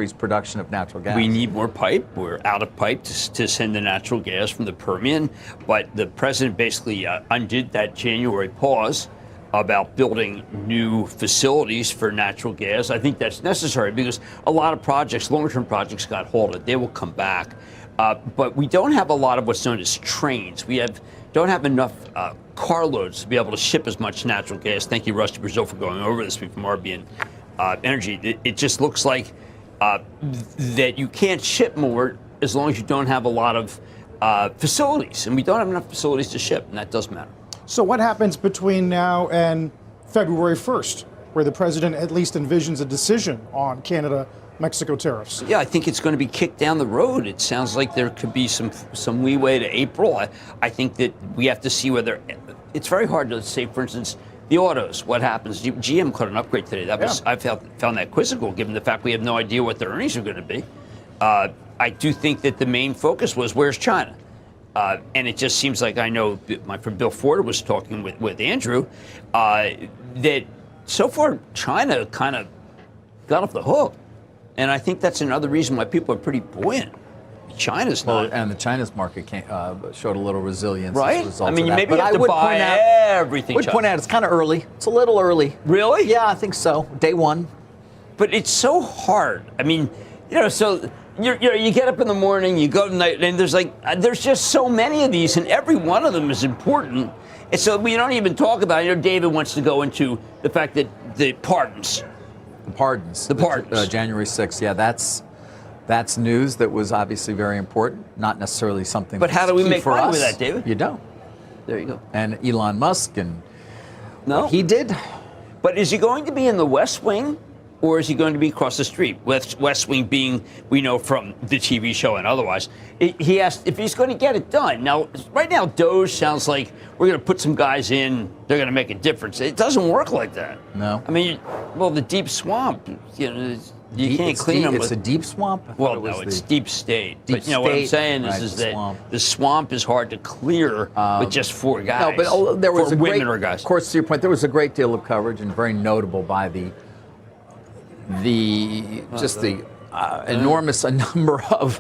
increased production of natural gas. We need more pipe. We're out of pipe to send the natural gas from the Permian. But the president basically undid that January pause about building new facilities for natural gas. I think that's necessary because a lot of projects, longer-term projects, got halted. They will come back. But we don't have a lot of what's known as trains. We don't have enough carloads to be able to ship as much natural gas. Thank you, Rusty Brazil, for going over this from RBN Energy. It just looks like that you can't ship more as long as you don't have a lot of facilities. And we don't have enough facilities to ship, and that does matter. So what happens between now and February 1st, where the president at least envisions a decision on Canada-Mexico tariffs? Yeah, I think it's going to be kicked down the road. It sounds like there could be some leeway to April. I think that we have to see whether it's very hard to say, for instance, the autos, what happens? GM caught an upgrade today. I found that quizzical, given the fact we have no idea what their earnings are going to be. I do think that the main focus was where's China? And it just seems like I know my friend Bill Ford was talking with Andrew that so far China kind of got off the hook. And I think that's another reason why people are pretty buoyant. China's not. And the China's market showed a little resilience right? as a result I mean, of that. maybe you have to buy everything. I would point out it's kind of early. It's a little early. Really? Yeah, I think so. Day one. But it's so hard. I mean, so you get up in the morning, you go to night, and there's just so many of these, and every one of them is important. And so we don't even talk about it. David wants to go into the fact that the pardons. January 6th. Yeah, that's news that was obviously very important. Not necessarily something. But how do we make money us. with that, David? You don't. There you go. And Elon Musk and no, he did. But is he going to be in the West Wing? Or is he going to be across the street? West Wing being, we know from the TV show and otherwise. He asked if he's going to get it done. Now, right now, Doge sounds like we're going to put some guys in, they're going to make a difference. It doesn't work like that. No. I mean, the deep swamp, you can't clean them. It's a deep swamp? Well, no, it's deep state. But what I'm saying is that the swamp is hard to clear with just four guys. No, but there was women or guys. Of course, to your point, there was a great deal of coverage and very notable by the enormous number of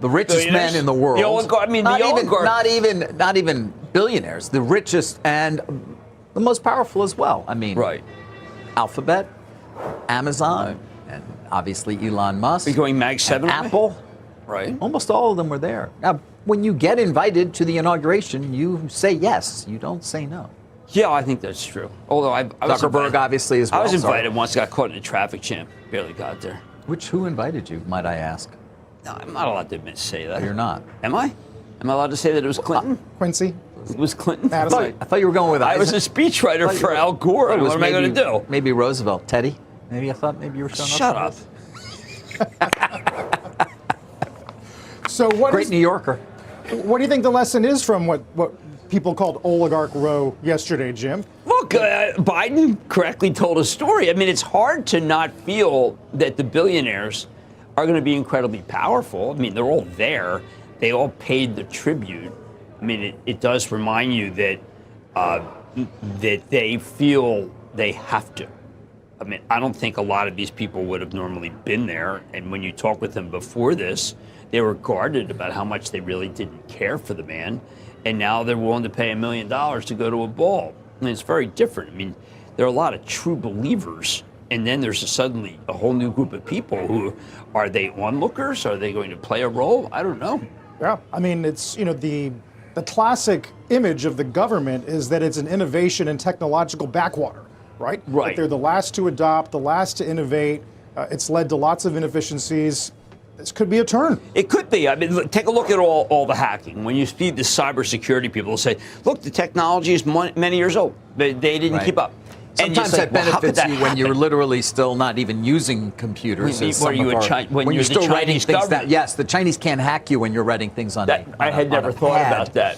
the richest men in the world. Not even billionaires. The richest and the most powerful as well. I mean, right. Alphabet, Amazon, and obviously Elon Musk. Are you going Mag 7? Apple. Right. Almost all of them were there. Now, when you get invited to the inauguration, you say yes. You don't say no. Yeah, I think that's true. Although Zuckerberg obviously as well. I was invited once, got caught in a traffic jam, barely got there. Who invited you, might I ask? No, I'm not allowed to say that. You're not. Am I? Am I allowed to say that it was Clinton? Quincy. It was Clinton? I thought you were going with I was a speechwriter for Al Gore. What am I going to do? Maybe Roosevelt. Teddy? Maybe I thought maybe you were showing up. Shut up. So Great New Yorker. What do you think the lesson is from what people called oligarch row yesterday, Jim? Look, Biden correctly told a story. I mean, it's hard to not feel that the billionaires are going to be incredibly powerful. I mean, they're all there. They all paid the tribute. I mean, it does remind you that that they feel they have to. I mean, I don't think a lot of these people would have normally been there. And when you talk with them before this, they were guarded about how much they really didn't care for the man. And now they're willing to pay $1 million to go to a ball. I mean, it's very different. I mean, there are a lot of true believers. And then there's suddenly a whole new group of people who, are they onlookers? Are they going to play a role? I don't know. Yeah, I mean, it's, the classic image of the government is that it's an innovation and technological backwater, right? Right. That they're the last to adopt, the last to innovate. It's led to lots of inefficiencies. This could be a turn. It could be. I mean, take a look at all the hacking. When you see the cybersecurity people say, look, the technology is many years old. They didn't keep up. Sometimes that benefits you when you're literally still not even using computers. When you're still writing things down. Yes, the Chinese can't hack you when you're writing things on I had never thought about that.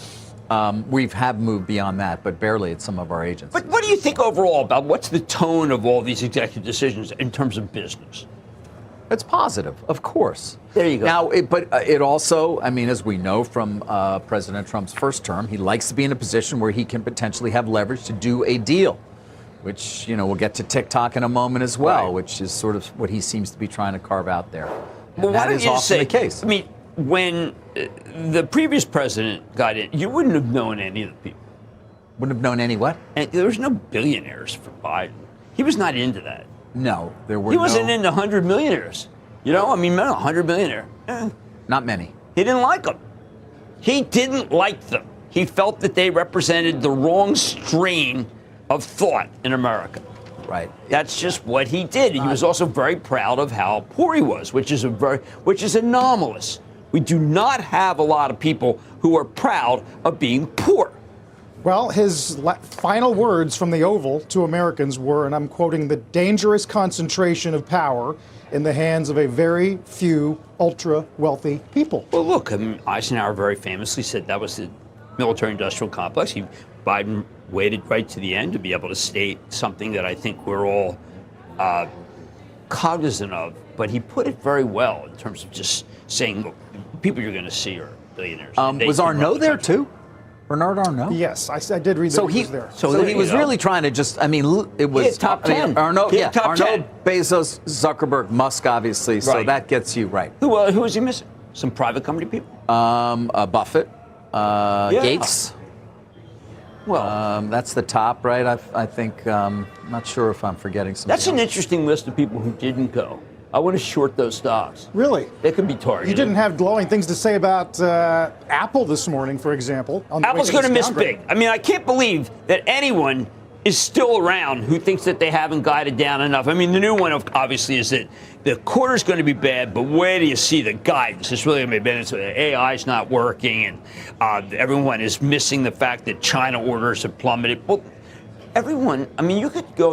We have moved beyond that, but barely at some of our agencies. But what do you think overall about what's the tone of all these executive decisions in terms of business? It's positive, of course. There you go. Now, it also, I mean, as we know from President Trump's first term, he likes to be in a position where he can potentially have leverage to do a deal. which, we'll get to TikTok in a moment as well, Right. which is sort of what he seems to be trying to carve out there. And Well, why that don't is you often say, the case. I mean, when the previous president got in, you wouldn't have known any of the people. Wouldn't have known any what? And there was no billionaires for Biden. He was not into that. No, there were He wasn't no, into 100 millionaires. I mean, 100 millionaire. not many. He didn't like them. He didn't like them. He felt that they represented the wrong strain of thought in America. Right. That's just what he did. He was also very proud of how poor he was, which is anomalous. We do not have a lot of people who are proud of being poor. Well, his final words from the Oval to Americans were, and I'm quoting, "the dangerous concentration of power in the hands of a very few ultra-wealthy people." Well, look, I mean, Eisenhower very famously said that was the military-industrial complex. Biden waited right to the end to be able to state something that I think we're all cognizant of, but he put it very well in terms of just saying, look, people you're going to see are billionaires. Was Arnault there too? Bernard Arnault? Yes, I did read that he was there. So he was really trying to just, it was top 10. Arnault, Top Arnault, 10. Bezos, Zuckerberg, Musk, obviously. So Right. that gets you right. Who was he missing? Some private company people? Buffett, Gates. Well, That's the top, right? I think. I'm not sure if I'm forgetting something. that's an interesting list of people who didn't go. I want to short those stocks. Really? They could be targeted. You didn't have glowing things to say about Apple this morning, for example. On the way Apple's to going to this miss downgrade. big. I mean, I can't believe that anyone is still around who thinks that they haven't guided down enough. I mean, the new one, obviously, is that the quarter's going to be bad, but where do you see the guidance? It's really going to be bad. AI's not working, and everyone is missing the fact that China orders have plummeted. Well, everyone, I mean, you could go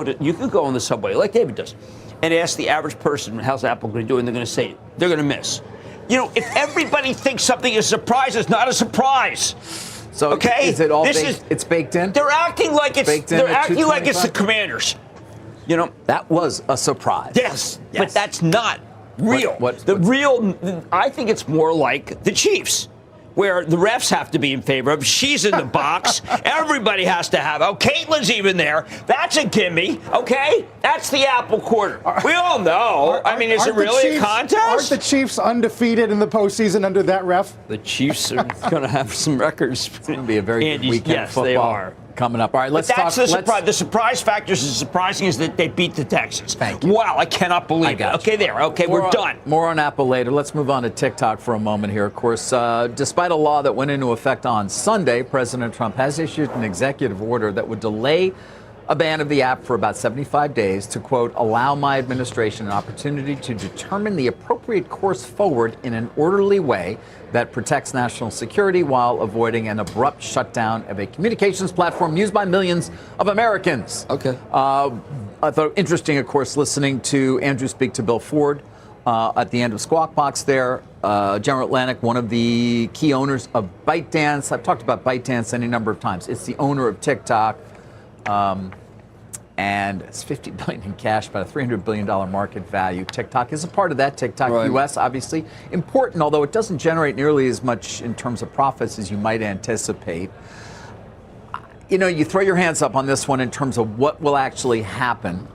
on the subway, like David does, and ask the average person, how's Apple going to do? And they're going to say, they're going to miss. If everybody thinks something is a surprise, it's not a surprise. So okay, is it all baked? It's baked in? They're acting like it's Baked in they're at acting like it's the 225? Commanders. That was a surprise. Yes, but that's not real. I think it's more like the Chiefs, where the refs have to be in favor of. She's in the box. Everybody has to have. Oh, Caitlin's even there. That's a gimme. Okay, that's the Apple quarter. We all know. I mean, is it really a contest? Aren't the Chiefs undefeated in the postseason under that ref? The Chiefs are going to have some records. It's going to be a very good weekend yes, of football they are. coming up. All right, let's talk. The surprise. The surprise factors is surprising is that they beat the Texans. Thank you. Wow, I cannot believe it. Okay, there. Okay, we're done. More on Apple later. Let's move on to TikTok for a moment here. Of course, despite a law that went into effect on Sunday, President Trump has issued an executive order that would delay a ban of the app for about 75 days to, quote, allow my administration an opportunity to determine the appropriate course forward in an orderly way that protects national security while avoiding an abrupt shutdown of a communications platform used by millions of Americans. Okay. I thought interesting, of course, listening to Andrew speak to Bill Ford at the end of Squawk Box there. General Atlantic, one of the key owners of ByteDance. I've talked about ByteDance any number of times. It's the owner of TikTok. And it's $50 billion in cash, about a $300 billion market value. TikTok is a part of that. TikTok Right. US, obviously important, although it doesn't generate nearly as much in terms of profits as you might anticipate. You throw your hands up on this one in terms of what will actually happen.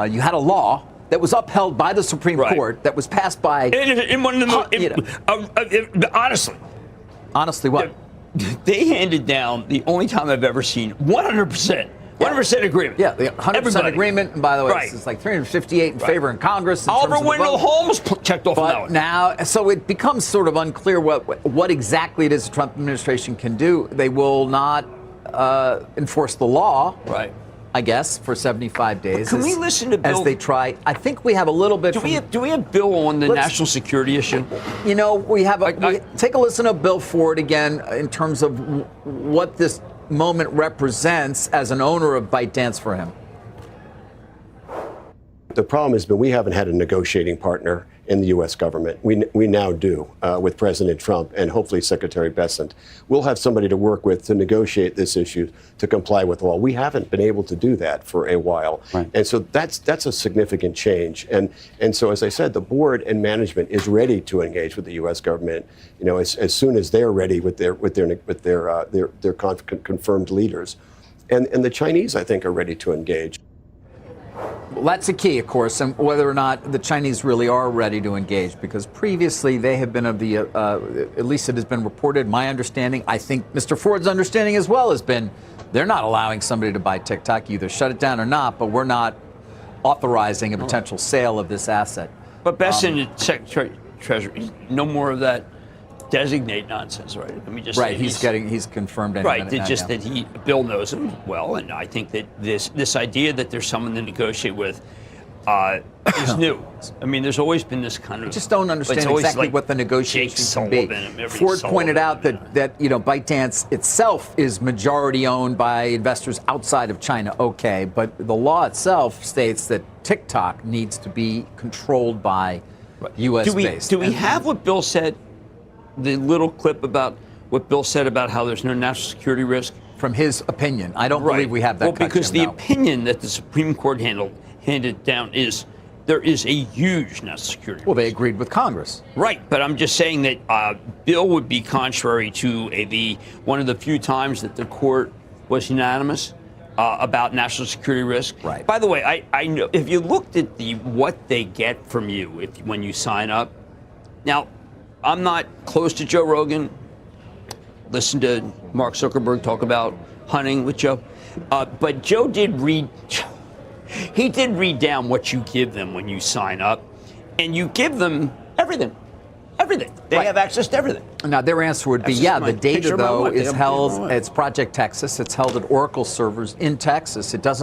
You had a law that was upheld by the Supreme Right. Court that was passed by. In one of the Honestly, what? They handed down the only time I've ever seen 100% agreement. Yeah, the 100% Everybody. agreement. And by the way, Right. it's like 358 in favor in Congress. In Oliver terms of the Wendell vote. Holmes checked off on that But one. now, so it becomes sort of unclear what exactly it is the Trump administration can do. They will not enforce the law, Right. I guess, for 75 days. Can we listen to Bill? As they try. I think we have a little bit. Do we have Bill on the national security issue? We have. Take a listen to Bill Ford again in terms of what this moment represents as an owner of ByteDance for him. The problem has been we haven't had a negotiating partner in the U.S. government. We now do with President Trump and hopefully Secretary Bessent. We'll have somebody to work with to negotiate this issue to comply with the law. We haven't been able to do that for a while. Right. And so that's a significant change. And so, as I said, the board and management is ready to engage with the U.S. government, as soon as they're ready with their confirmed leaders. And the Chinese, I think, are ready to engage. Well, that's the key, of course, and whether or not the Chinese really are ready to engage, because previously they have been of the, at least it has been reported, my understanding, I think Mr. Ford's understanding as well has been, they're not allowing somebody to buy TikTok, either shut it down or not, but we're not authorizing a potential sale of this asset. But Besson and Secretary Treasury, no more of that designate nonsense, right? Let me just Right, say he's confirmed. Right, that Bill knows him well, and I think that this idea that there's someone to negotiate with is new. I mean, there's always been this kind of. I just don't understand exactly what the negotiations can be. Ford pointed out that ByteDance itself is majority owned by investors outside of China. Okay, but the law itself states that TikTok needs to be controlled by U.S. based. Do we have what Bill said? The little clip about what Bill said about how there's no national security risk? From his opinion. I don't believe we have that. Well, because the opinion that the Supreme Court handed down is there is a huge national security risk. Well, they agreed with Congress. Right, but I'm just saying that Bill would be contrary to one of the few times that the court was unanimous about national security risk. Right. By the way, I know if you looked at what they get from you when you sign up. Now, I'm not close to Joe Rogan. Listen to Mark Zuckerberg talk about hunting with Joe. But Joe did read down what you give them when you sign up. And you give them everything. Everything. They have access to everything. Now, their answer would be, the data, though, is held, it's Project Texas. It's held at Oracle servers in Texas. It doesn't